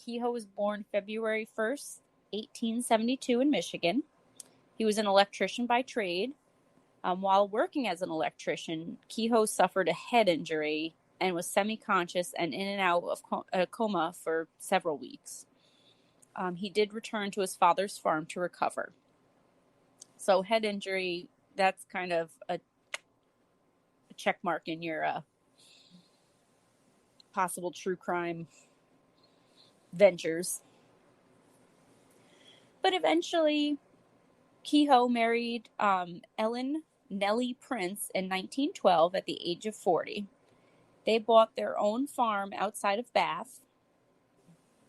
Kehoe was born February 1st, 1872 in Michigan. He was an electrician by trade. While working as an electrician, Kehoe suffered a head injury and was semi-conscious and in and out of a coma for several weeks. He did return to his father's farm to recover. So head injury, that's kind of a check mark in your possible true crime ventures. But eventually, Kehoe married Ellen Nellie Prince in 1912 at the age of 40. They bought their own farm outside of Bath.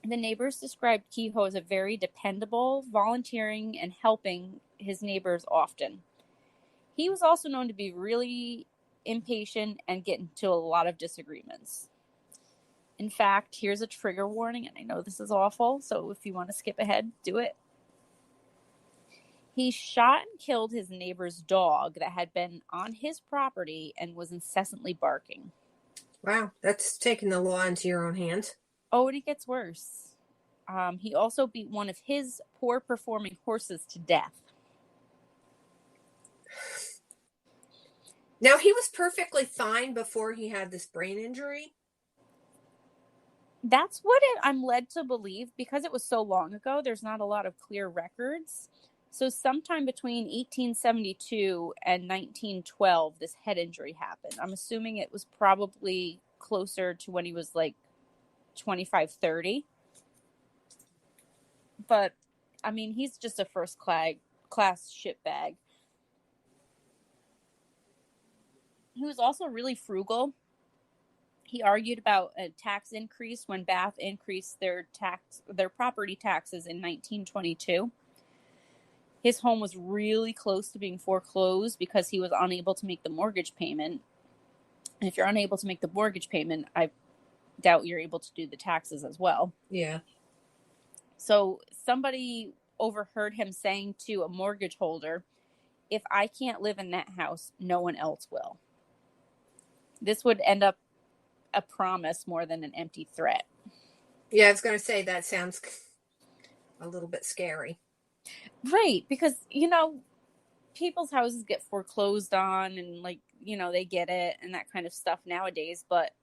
The neighbors described Kehoe as a very dependable, volunteering, and helping his neighbors often. He was also known to be really impatient and get into a lot of disagreements. In fact, here's a trigger warning, and I know this is awful, so if you want to skip ahead, do it. He shot and killed his neighbor's dog that had been on his property and was incessantly barking. Wow, that's taking the law into your own hands. Oh, and it gets worse. He also beat one of his poor-performing horses to death. Now, he was perfectly fine before he had this brain injury? That's what I'm led to believe. Because it was so long ago, there's not a lot of clear records. So sometime between 1872 and 1912, this head injury happened. I'm assuming it was probably closer to when he was like 25, 30. But, I mean, he's just a first-class shitbag. He was also really frugal. He argued about a tax increase when Bath increased their property taxes in 1922. His home was really close to being foreclosed because he was unable to make the mortgage payment. And if you're unable to make the mortgage payment, I doubt you're able to do the taxes as well. Yeah. So somebody overheard him saying to a mortgage holder, "If I can't live in that house, no one else will." This would end up a promise more than an empty threat. Yeah, I was going to say that sounds a little bit scary. Right, because, people's houses get foreclosed on and, they get it and that kind of stuff nowadays. But,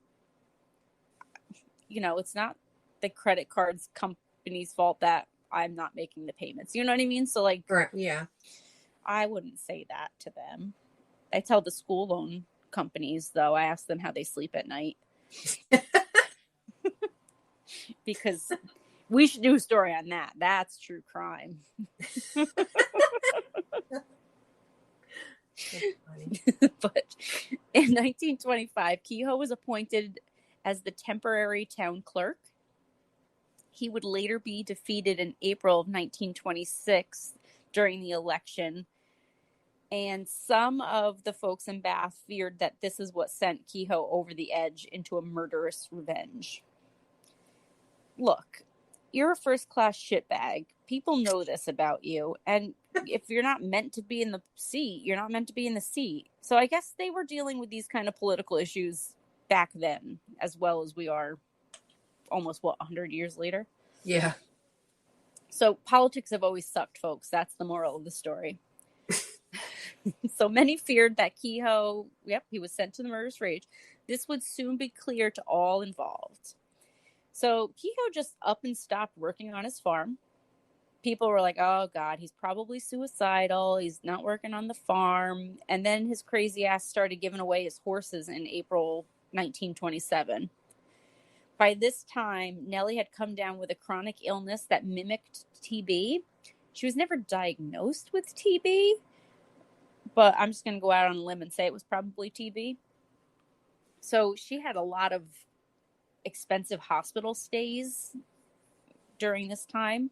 it's not the credit cards company's fault that I'm not making the payments. You know what I mean? So, right, yeah. I wouldn't say that to them. I tell the school loan companies, though, I ask them how they sleep at night. Because we should do a story on that. That's true crime. But in 1925, Kehoe was appointed as the temporary town clerk. He would later be defeated in April of 1926 during the election. And some of the folks in Bath feared that this is what sent Kehoe over the edge into a murderous revenge. Look, you're a first-class shitbag. People know this about you. And if you're not meant to be in the seat, you're not meant to be in the seat. So I guess they were dealing with these kind of political issues back then, as well as we are almost, 100 years later? Yeah. So politics have always sucked, folks. That's the moral of the story. So many feared that Kehoe, he was sent to the murderous rage. This would soon be clear to all involved. So Kehoe just up and stopped working on his farm. People were like, oh, God, he's probably suicidal. He's not working on the farm. And then his crazy ass started giving away his horses in April 1927. By this time, Nellie had come down with a chronic illness that mimicked TB. She was never diagnosed with TB, but I'm just going to go out on a limb and say it was probably TB. So she had a lot of expensive hospital stays during this time.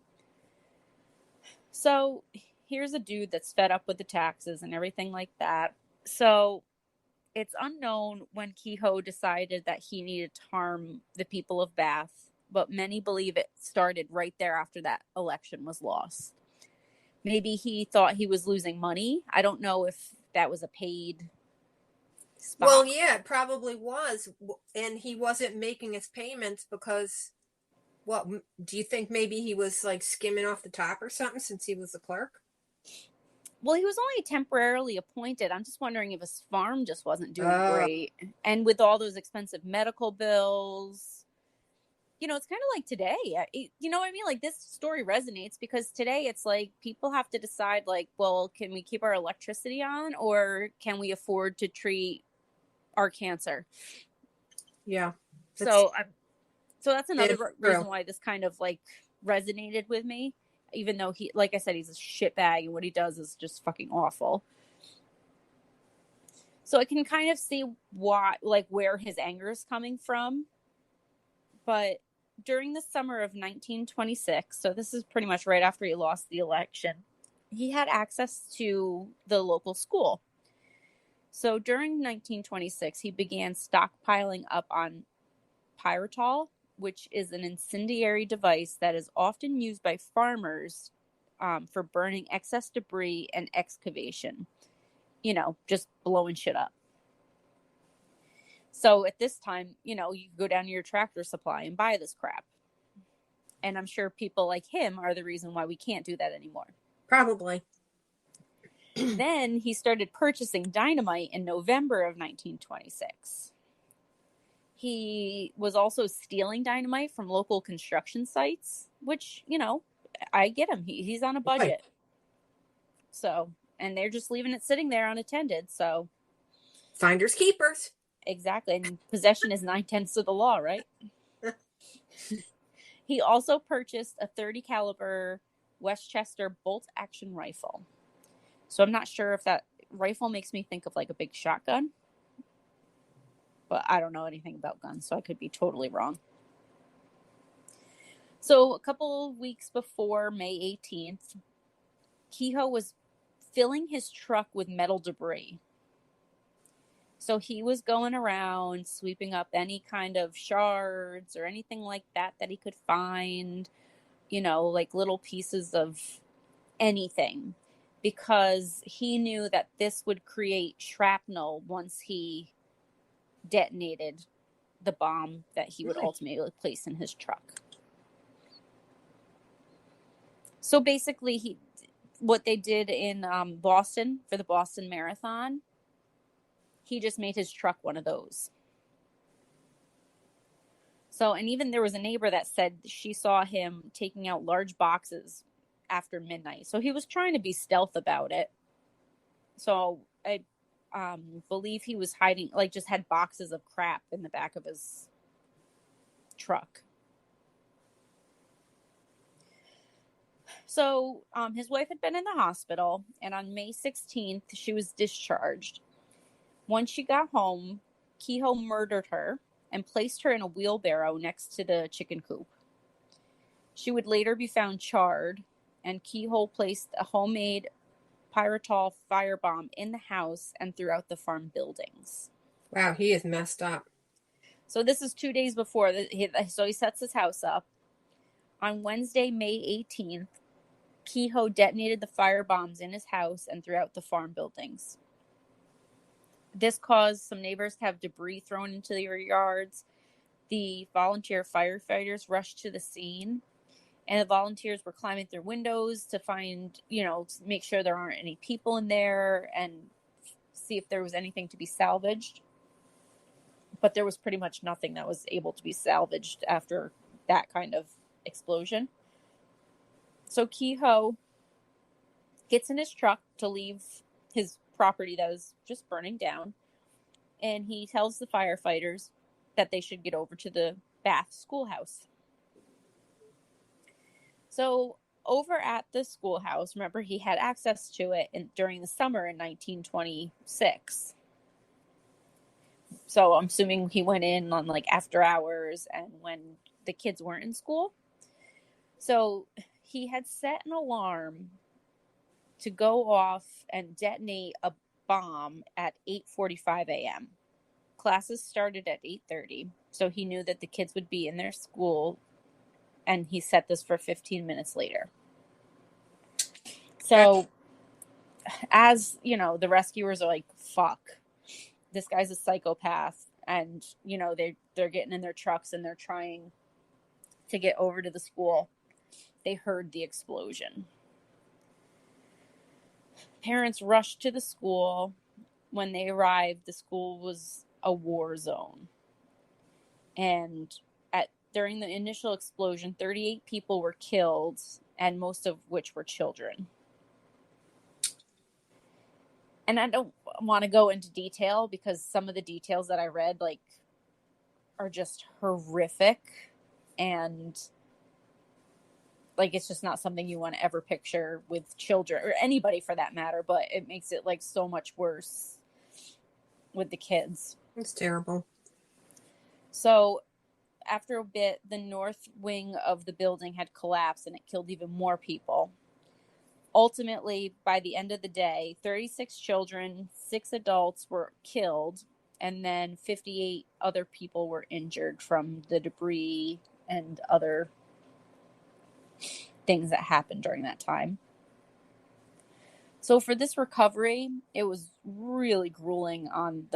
So here's a dude that's fed up with the taxes and everything like that. So it's unknown when Kehoe decided that he needed to harm the people of Bath, but many believe it started right there after that election was lost. Maybe he thought he was losing money. I don't know if that was a paid spot. Well, yeah, it probably was. And he wasn't making his payments because What do you think? Maybe he was like skimming off the top or something since he was a clerk? Well, he was only temporarily appointed. I'm just wondering if his farm just wasn't doing Oh, great. And with all those expensive medical bills, it's kind of like today. You know what I mean? Like this story resonates because today it's like people have to decide, like, well, can we keep our electricity on or can we afford to treat our cancer? yeah. That's So, so that's another true. reason why this kind of like resonated with me, even though like I said, he's a shitbag and what he does is just fucking awful. So I can kind of see where his anger is coming from. But during the summer of 1926, so this is pretty much right after he lost the election, he had access to the local school. So during 1926, he began stockpiling up on pyritol, which is an incendiary device that is often used by farmers for burning excess debris and excavation, just blowing shit up. So at this time, you could go down to your Tractor Supply and buy this crap. And I'm sure people like him are the reason why we can't do that anymore. Probably. Then he started purchasing dynamite in November of 1926. He was also stealing dynamite from local construction sites, which, I get him. He's on a budget. Right. So, and they're just leaving it sitting there unattended. So, Finders keepers. exactly. And possession is 9/10 of the law, right? He also purchased a 30 caliber Westchester bolt action rifle. So I'm not sure if that rifle makes me think of like a big shotgun, but I don't know anything about guns, so I could be totally wrong. So a couple of weeks before May 18th, Kehoe was filling his truck with metal debris. So he was going around sweeping up any kind of shards or anything like that he could find, like little pieces of anything, because he knew that this would create shrapnel once he detonated the bomb that he would ultimately place in his truck. So basically, what they did in Boston for the Boston Marathon, he just made his truck one of those. So, and even there was a neighbor that said she saw him taking out large boxes after midnight. So he was trying to be stealth about it. So I believe he was hiding, like just had boxes of crap in the back of his truck. So his wife had been in the hospital, and on May 16th, she was discharged. Once she got home, Kehoe murdered her and placed her in a wheelbarrow next to the chicken coop. She would later be found charred, and Kehoe placed a homemade pyritol firebomb in the house and throughout the farm buildings. Wow, he is messed up. So this is 2 days before. So he sets his house up. On Wednesday, May 18th, Kehoe detonated the firebombs in his house and throughout the farm buildings. This caused some neighbors to have debris thrown into their yards. The volunteer firefighters rushed to the scene, and the volunteers were climbing through windows to find, make sure there aren't any people in there and see if there was anything to be salvaged. But there was pretty much nothing that was able to be salvaged after that kind of explosion. So Kehoe gets in his truck to leave his property that was just burning down, and he tells the firefighters that they should get over to the Bath schoolhouse. So over at the schoolhouse, remember, he had access to it during the summer in 1926. So I'm assuming he went in on like after hours and when the kids weren't in school. So he had set an alarm to go off and detonate a bomb at 8:45 a.m. Classes started at 8:30, so he knew that the kids would be in their school, and he set this for 15 minutes later. So, as you know, the rescuers are like, fuck, this guy's a psychopath, and they're getting in their trucks and they're trying to get over to the school, they heard the explosion. Parents rushed to the school. When they arrived, the school was a war zone. And during the initial explosion, 38 people were killed, and most of which were children. And I don't want to go into detail because some of the details that I read, like, are just horrific, and like, it's just not something you want to ever picture with children or anybody for that matter, but it makes it like so much worse with the kids. It's terrible. So after a bit, the north wing of the building had collapsed and it killed even more people. Ultimately, by the end of the day, 36 children, 6 adults were killed, and then 58 other people were injured from the debris and other things that happened during that time. So for this recovery, it was really grueling on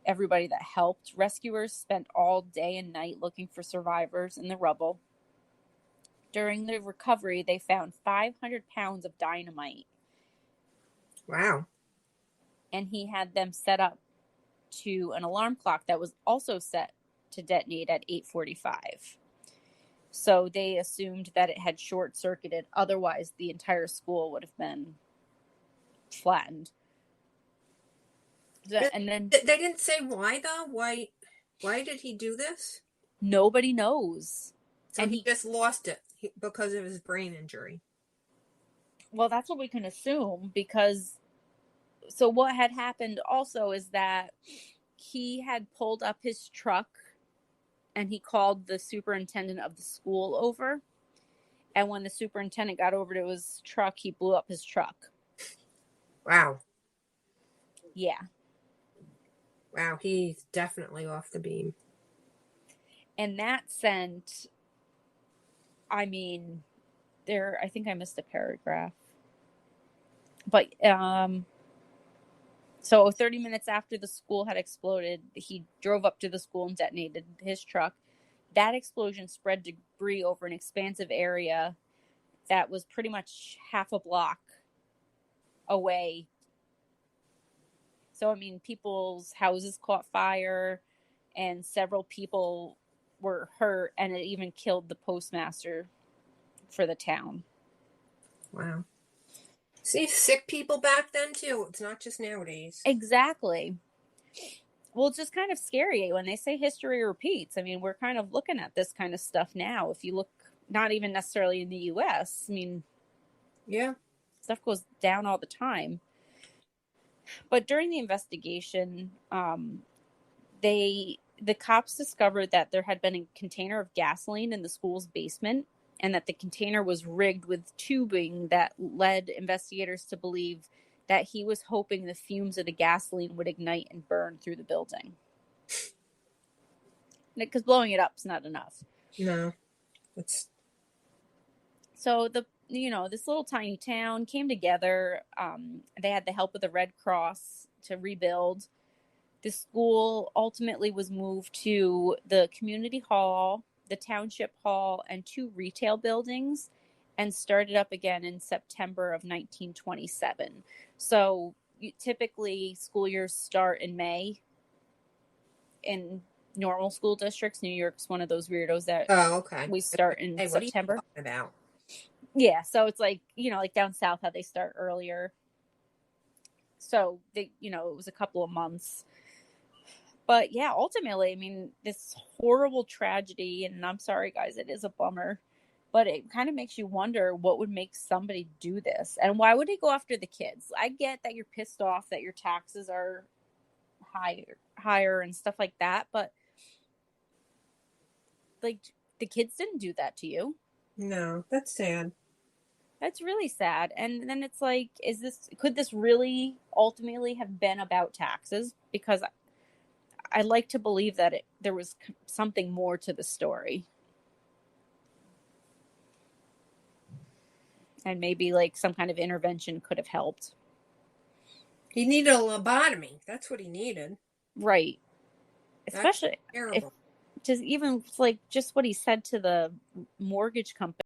everybody that helped. Rescuers spent all day and night looking for survivors in the rubble. During the recovery, they found 500 pounds of dynamite. Wow. And he had them set up to an alarm clock that was also set to detonate at 8:45. So they assumed that it had short-circuited. Otherwise, the entire school would have been flattened. And then they didn't say why, though. Why did he do this? Nobody knows. So he just lost it because of his brain injury. Well, that's what we can assume, because so what had happened also is that he had pulled up his truck and he called the superintendent of the school over. And when the superintendent got over to his truck, he blew up his truck. Wow. Yeah. Wow, he's definitely off the beam. And that sent, I mean, I think I missed a paragraph. But, so 30 minutes after the school had exploded, he drove up to the school and detonated his truck. That explosion spread debris over an expansive area that was pretty much half a block away. So, I mean, people's houses caught fire and several people were hurt, and it even killed the postmaster for the town. Wow. See, sick people back then, too. It's not just nowadays. Exactly. Well, it's just kind of scary when they say history repeats. I mean, we're kind of looking at this kind of stuff now. If you look, not even necessarily in the U.S., I mean, yeah, stuff goes down all the time. But during the investigation, the cops discovered that there had been a container of gasoline in the school's basement, and that the container was rigged with tubing that led investigators to believe that he was hoping the fumes of the gasoline would ignite and burn through the building. Because blowing it up is not enough. No. So this little tiny town came together. They had the help of the Red Cross to rebuild. The school ultimately was moved to the community hall, the township hall, and 2 retail buildings, and started up again in September of 1927. So typically school years start in May in normal school districts. New York's one of those weirdos that we start in September. What are you talking about? Yeah, so it's like, like down south how they start earlier. So it was a couple of months. But yeah, ultimately, I mean, this horrible tragedy, and I'm sorry, guys, it is a bummer, but it kind of makes you wonder what would make somebody do this, and why would they go after the kids? I get that you're pissed off that your taxes are higher and stuff like that, but like, the kids didn't do that to you. No, that's sad. That's really sad. And then it's like, could this really ultimately have been about taxes? Because I like to believe that there was something more to the story. And maybe like some kind of intervention could have helped. He needed a lobotomy. That's what he needed. Right. Especially just even like just what he said to the mortgage company.